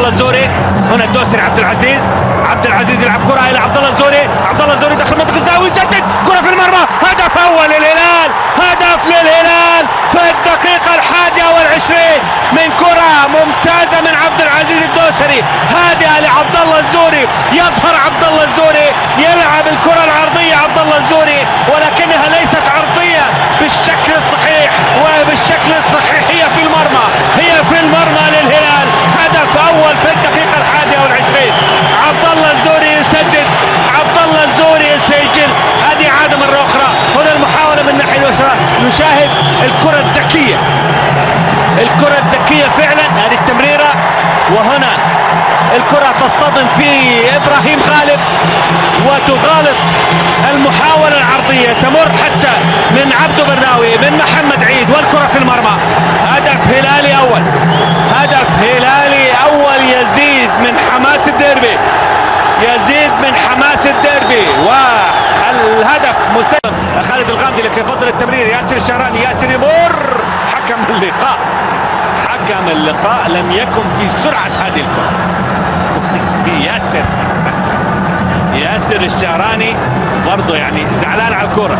الله الزوري. هنا الدوسري عبد العزيز يلعب كره الى عبد الله الزوري داخل منطقه الزاويه يسدد كره في المرمى. هدف اول للهلال، هدف للهلال في الدقيقه 21 من كره ممتازه من عبد العزيز الدوسري، هادئه لعبد الله الزوري. يظهر عبد الله الزوري يلعب الكره العرضيه عبد الله الزوري، ولكنها ليست عرضيه بالشكل الصحيح وبالشكل الصحيح. هي في المرمى للهلال. هدف اول في الدقيقه 21. عبد الله الزوري يسدد، عبد الله الزوري يسجل. هذه عاده مره اخرى. هنا المحاوله من الناحيه اليسرى، نشاهد الكره الذكيه فعلا. هذه التمريره، وهنا الكره تصطدم في ابراهيم غالب وتغالط المحاوله العرضيه، تمر حتى من عبدو برناوي من محمد عيد، والكره في المرمى. هدف هلالي اول يزيد من حماس الديربي، والهدف مسلم. خالد الغامدي لكي يفضل التمرير، ياسر الشهراني، ياسر يمر. حكم اللقاء لم يكن في سرعة هذه الكرة. ياسر الشهراني برضه يعني زعلان على الكرة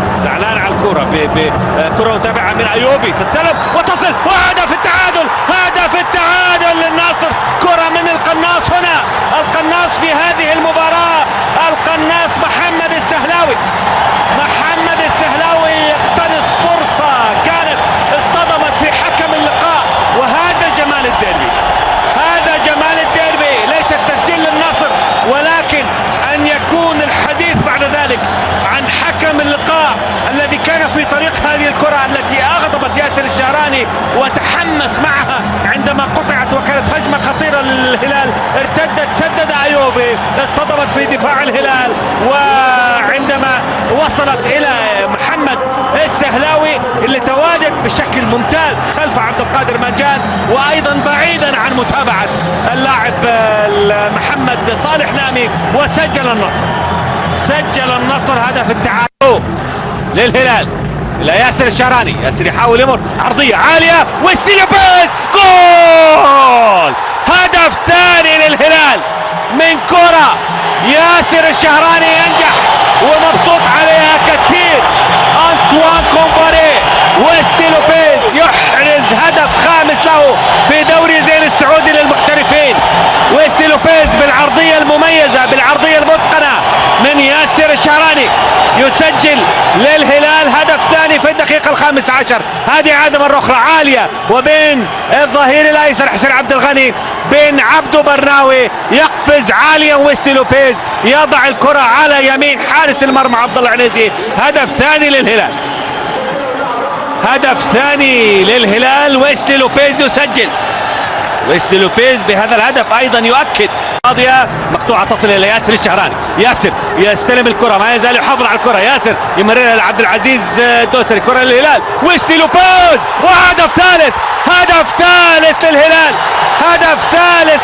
كرة متابعة من ايوبي، تتسلم وتصل، وهدف التعادل للناصر. كرة من القناص، هنا القناص في هذه المباراة، القناص محمد السهلاوي يقتنص فرصة كانت اصطدمت في حكم اللقاء. وهذا جمال الديربي، ليس التسجيل للنصر، ولكن أن يكون الحديث بعد ذلك عن حكم اللقاء الذي كان في طريق هذه الكرة التي أغضبت ياسر الشهراني وتحمس معها عندما قطعت، وكانت هجمة خطيرة للهلال. ارتدت، سدد أيوبي، اصطدمت في دفاع الهلال، وعندما وصلت إلى محمد السهلاوي اللي تواجد بشكل ممتاز خلف عبد القادر مجان، وأيضا بعيدا عن متابعة اللاعب محمد صالح نامي، وسجل النصر هدف التعادل للهلال. لا ياسر الشهراني، ياسر يحاول يمر عرضية عالية، وستيلوبيز، جول! هدف ثاني للهلال من كرة. ياسر الشهراني ينجح ومبسوط عليها كثير. أنطوان كومباري، وستيلوبيز يحرز هدف خامس له في دوري زين السعودي للمحترفين. وستيلوبيز بالعرضية المميزة، بالعرضية المتقنة من ياسر الشهراني، يسجل للهلال هدف ثاني في الدقيقة 15. هذه عادة مرة أخرى عالية، وبين الظهير الأيسر حسين عبد الغني بين عبدو برناوي، يقفز عاليا وستيلوبيز يضع الكرة على يمين حارس المرمى عبد الله عنيزي. هدف ثاني للهلال. وستيلوبيز يسجل، وستيلوبيز بهذا الهدف أيضا يؤكد. قاضية مقطوعة تصل إلى ياسر الشهراني، ياسر يستلم الكرة، ما يزال يحافظ على الكرة، ياسر يمررها لعبد العزيز الدوسري، كرة للهلال، وستيلوبيز، وهدف ثالث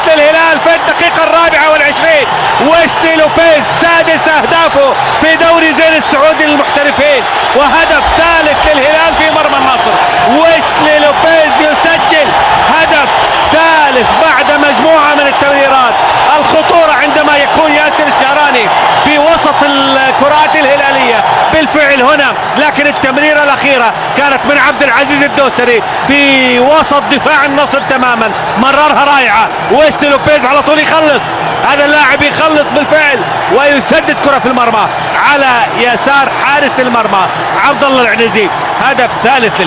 للهلال في الدقيقة 24. وستيلوبيز سادس أهدافه في دوري زين السعودي للمحترفين، وهدف ثالث للهلال في مرمى النصر. وستيلوبيز يسجل هدف ثالث بعد مجموعة من التمريرات. الخطورة عندما يكون ياسر الشهراني في وسط الكرات الهلالية بالفعل هنا، لكن التمريرة الأخيرة كانت من عبد العزيز الدوسري في وسط دفاع النصر تماما، مررها رائعة. وستيلوبيز على طول يخلص، هذا اللاعب يخلص بالفعل ويسدد كرة في المرمى على يسار حارس المرمى عبد الله العنزي. هدف ثالث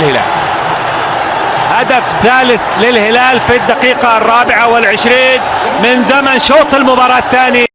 للهلال في الدقيقة 24 من زمن شوط المباراة الثاني.